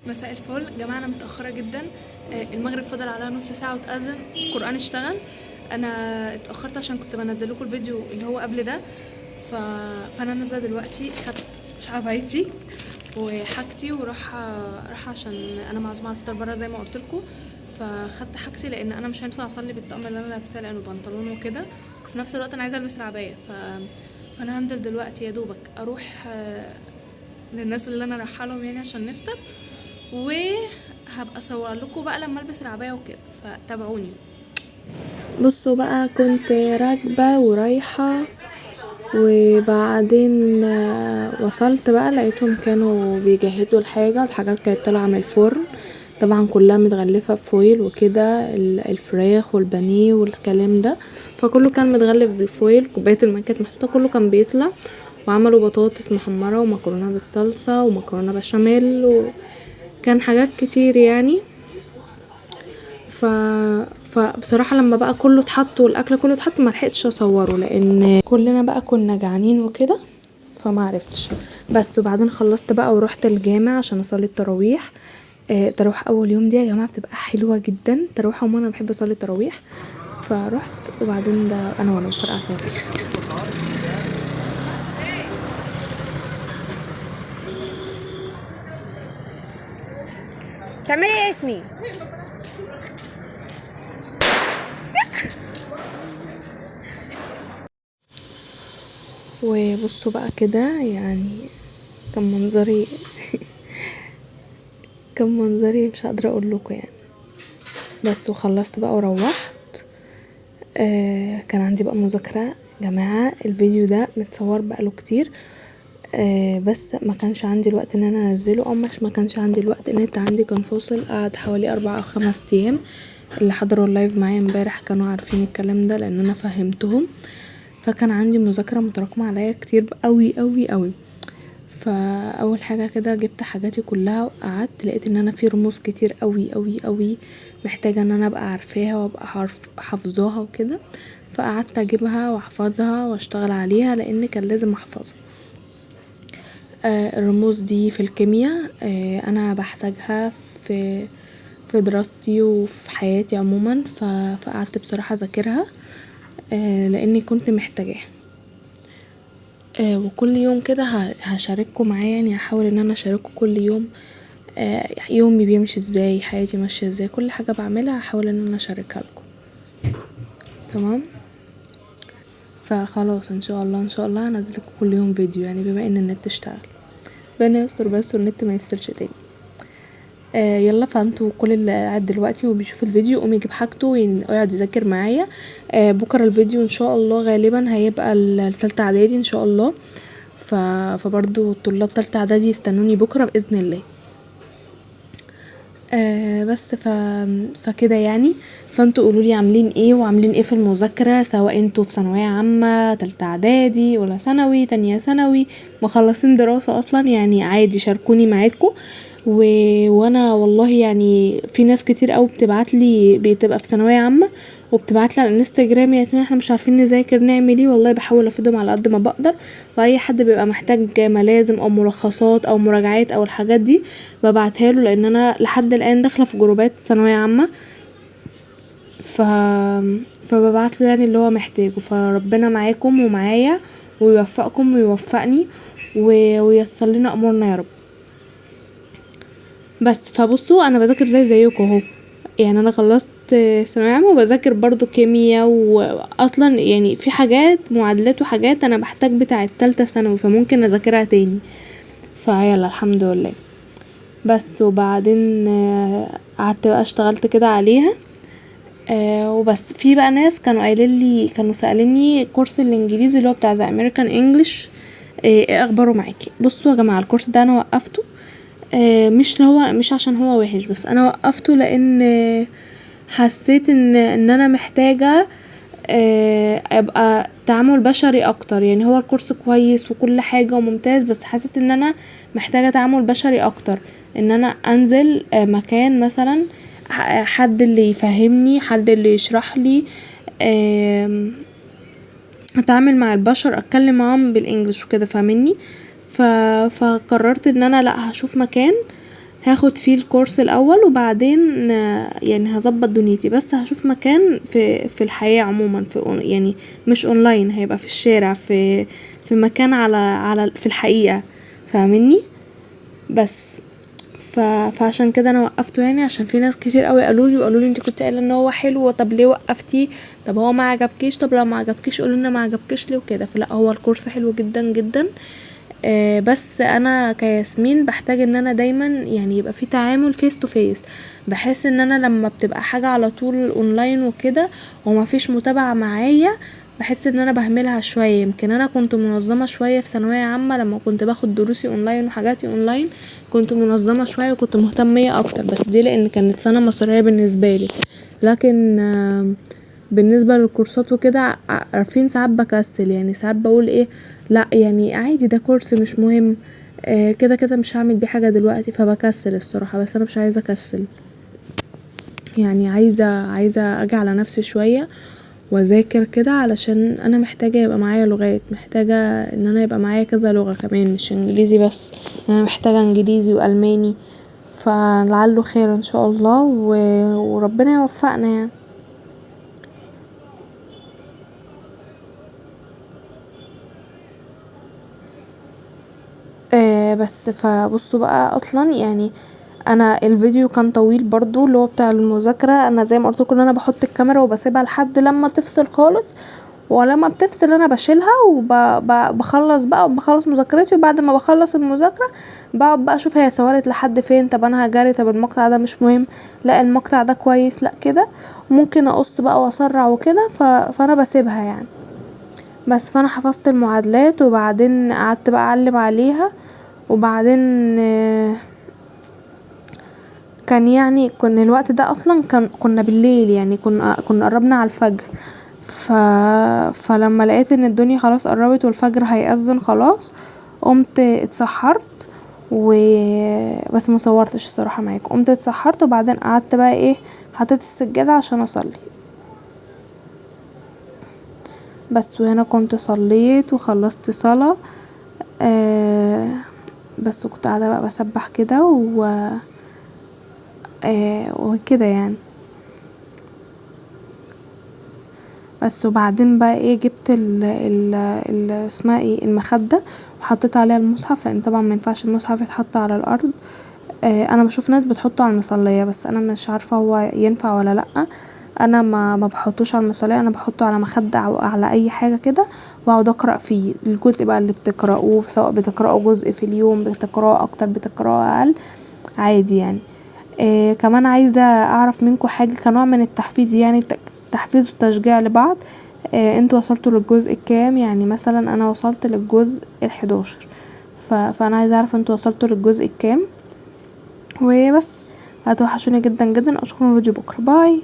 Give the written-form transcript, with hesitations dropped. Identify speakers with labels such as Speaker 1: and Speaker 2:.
Speaker 1: مساء الفل جماعة، انا متأخرة جدا. المغرب فضل عليها نص ساعة وتأذن، القرآن اشتغل. انا اتأخرت عشان كنت بنزل لكم الفيديو اللي هو قبل ده. ف... فانا نازلة دلوقتي، خدت شعبايتي وحاجتي راح عشان انا معزومة على الفطار بره زي ما قلت لكم. فخدت حاجتي لان انا مش هينفع اصلي بالطقم اللي انا لابساه لانه بنطلون وكده. وفي نفس الوقت انا عايزة البس العباية. فانا هنزل دلوقتي يا دوبك اروح للناس اللي انا رايحه لهم يعني عشان نفطر، وهبقى اصور لكم بقى لما البس العبايه وكده، فتابعوني. بصوا بقى، كنت راكبه ورايحه وبعدين وصلت بقى لقيتهم كانوا بيجهزوا الحاجه، والحاجات كانت طالعه من الفرن طبعا كلها متغلفه بفويل وكده، الفراخ والبانيه والكلام ده. فكله كان متغلف بالفويل، كوبايه الماء كانت محطوطه، كله كان بيطلع. وعملوا بطاطس محمره ومكرونه بالصلصه ومكرونه بشاميل، وكان حاجات كتير يعني. ف فبصراحة لما بقى كله اتحط والاكل كله اتحط ما لحقتش اصوره لان كلنا بقى كنا جعانين وكده، فما عرفتش. بس وبعدين خلصت بقى ورحت الجامع عشان اصلي التراويح. تراويح اول يوم دي يا جماعه بتبقى حلوه جدا، تراويح عموما انا بحب اصلي التراويح. فرحت وبعدين ده انا وانا بفرقع صواريخ. تعملي ايه يا ياسمين؟ وبصوا بقى كده يعني كان منظري كان منظري مش قادرة اقول لكم يعني. بس وخلصت بقى وروحت. كان عندي بقى مذاكرة يا جماعة، الفيديو ده متصور بقاله كتير. بس ما كانش عندي الوقت ان انا انزله، او مش ما كانش عندي الوقت، النت عندي كان فاصل، قعد حوالي 4 أو 5 ايام. اللي حضروا اللايف معايا امبارح كانوا عارفين الكلام ده لان انا فهمتهم. فكان عندي مذاكرة متراكمة عليا كتير قوي قوي قوي. فاول حاجه كده جبت حاجاتي كلها وقعدت، لقيت ان انا في رموز كتير قوي قوي قوي محتاجه ان انا ابقى عارفاها وابقى حافظاها وكده. فقعدت اجيبها واحفظها واشتغل عليها لان كان لازم احفظها. الرموز دي في الكيمياء، انا بحتاجها في دراستي وفي حياتي عموما. فقعدت بصراحه اذاكرها لاني كنت محتاجاها. وكل يوم كده هشارككم معايا، يعني هحاول ان انا اشارككم كل يوم يومي بيمشي ازاي، حياتي ماشيه ازاي، كل حاجه بعملها هحاول ان انا اشاركها لكم. تمام. فخلاص ان شاء الله ان شاء الله هنزلكم كل يوم فيديو، يعني بما ان النت اشتغل ربنا يستر بس والنت ما يفصلش تاني. يلا، فانتوا كل اللي قاعد دلوقتي وبيشوف الفيديو قوم يجيب حاجته ويقعد يذاكر معايا. بكره الفيديو ان شاء الله غالبا هيبقى التالتة اعدادي ان شاء الله. فبرضو طلاب تالتة اعدادي يستنوني بكره باذن الله. بس فكده يعني. فانتوا قولولي عاملين ايه وعاملين ايه في المذاكرة، سواء انتوا في ثانوية عامة، تالتة اعدادي، ولا ثانوي، تانية ثانوي، مخلصين دراسة اصلا، يعني عادي شاركوني معاكم. وانا والله يعني في ناس كتير قوي بتبعتلي بتبقى في ثانوية عامة وبتبعتلي على الانستجرام يا ياسمين احنا مش عارفين نذاكر نعمل ايه، والله بحاول افيدهم على قد ما بقدر. واي حد بيبقى محتاج ملازم او ملخصات او مراجعات او الحاجات دي ببعتها له، لان انا لحد الان داخله في جروبات ثانويه عامه. ف فببعت له يعني اللي هو محتاجه. فربنا معاكم ومعايا ويوفقكم ويوفقني وييسر لنا امورنا يا رب. بس فبصوا انا بذاكر زيكم اهو، يعني انا خلصت ثانويه عامه وبذاكر برضو كيمياء، واصلا يعني في حاجات معادلات وحاجات انا بحتاج بتاعه تالتة ثانوي فممكن اذاكرها تاني. فيلا الحمد لله. بس وبعدين قعدت بقى اشتغلت كده عليها. وبس في بقى ناس كانوا قايلين لي، كانوا سألني كورس الانجليزي اللي هو بتاع ذا امريكان انجلش ايه اخباره معاكي. بصوا يا جماعه الكورس ده انا وقفته. مش عشان هو وحش، بس انا وقفته لان حسيت ان انا محتاجه ابقى تعامل بشري اكتر. يعني هو الكورس كويس وكل حاجة وممتاز، بس حسيت ان انا محتاجة تعامل بشري اكتر، ان انا انزل مكان مثلا حد اللي يفهمني، حد اللي يشرح لي، اتعامل مع البشر، اتكلم معاهم بالانجلش وكده فاهمني. فقررت ان انا لا هشوف مكان هاخد فيه الكورس الاول وبعدين يعني هظبط دنيتي، بس هشوف مكان في الحياة عموما يعني مش اونلاين، هيبقى في الشارع في مكان على في الحقيقة، فاهمني؟ بس فعشان كده انا وقفته، يعني عشان في ناس كتير قوي قالولي انت كنت قايله ان هو حلو، طب ليه وقفتيه؟ طب هو ما عجبكيش؟ طب لو ما عجبكيش قولولنا ما عجبكيش ليه وكده. فلا، هو الكورس حلو جدا جدا. بس انا كياسمين بحتاج ان انا دايما يعني يبقى في تعامل فيس تو فيس، بحس ان انا لما بتبقى حاجة على طول اونلاين وكده ومفيش متابعة معايا، بحس ان انا بهملها شوية. يمكن انا كنت منظمة شوية في ثانوية عامة لما كنت باخد دروسي اونلاين وحاجاتي اونلاين، كنت منظمة شوية وكنت مهتمية اكتر، بس دي لان كانت سنة مصرية بالنسبة لي. لكن بالنسبة للكورسات وكده عارفين ساعات بكسل، يعني ساعات بقول ايه، لا يعني عادي ده كورس مش مهم، كده كده مش هعمل بيه حاجة دلوقتي، فبكسل الصراحة. بس انا مش عايزة اكسل، يعني عايزة اجي على نفسي شوية واذاكر كده، علشان انا محتاجة يبقى معايا لغات، محتاجة ان انا يبقى معايا كذا لغة كمان مش انجليزي بس، انا محتاجة انجليزي والماني، فلعله خير ان شاء الله وربنا يوفقنا يعني. بس فبصوا بقى، اصلا يعني انا الفيديو كان طويل برضو اللي هو بتاع المذاكرة. انا زي ما قلتلكوا ان انا بحط الكاميرا وبسيبها لحد لما تفصل خالص، ولما بتفصل انا بشيلها وبخلص بقى، بخلص مذاكرتي، وبعد ما بخلص المذاكرة بقعد بقى اشوف هي صورت لحد فين، طب انا هجري، طب المقطع ده مش مهم، لا المقطع ده كويس، لا كده ممكن اقص بقى واسرع وكده، فانا بسيبها يعني. بس فانا حفظت المعادلات وبعدين قعدت بقى اعلم عليها، وبعدين كان يعني كنا الوقت ده اصلا كنا بالليل، يعني كنا قربنا على الفجر. فلما لقيت ان الدنيا خلاص قربت والفجر هيأذن خلاص، قمت اتسحرت بس مصورتش الصراحة معاكم. قمت اتسحرت وبعدين قعدت بقى ايه، حطيت السجادة عشان اصلي بس، وهنا كنت صليت وخلصت صلاة. بس كنت قاعدة بقى بسبح كده وكده يعني. بس وبعدين بقى ايه، جبت اسمها ايه، المخدة، وحطيت عليها المصحف، لان طبعا مينفعش المصحف يتحط على الارض. انا بشوف ناس بتحطه على المصلية، بس انا مش عارفة هو ينفع ولا لأ. انا ما بحطوش على المصلية، انا بحطه على مخدة او على اي حاجة كده، واقعد اقرأ فيه الجزء بقى اللي بتقرأوه، سواء بتقرأوا جزء في اليوم، بتقرأوا اكتر بتقرأوا اقل، عادي يعني. كمان عايزة اعرف منكم حاجة كنوع من التحفيز، يعني تحفيز وتشجيع لبعض. انتوا وصلتوا للجزء الكام؟ يعني مثلا انا وصلت للجزء ال11، فانا عايزة اعرف انتوا وصلتوا للجزء الكام. وبس، هتوحشوني جدا جدا، اشوفكم في فيديو بكرة، باي.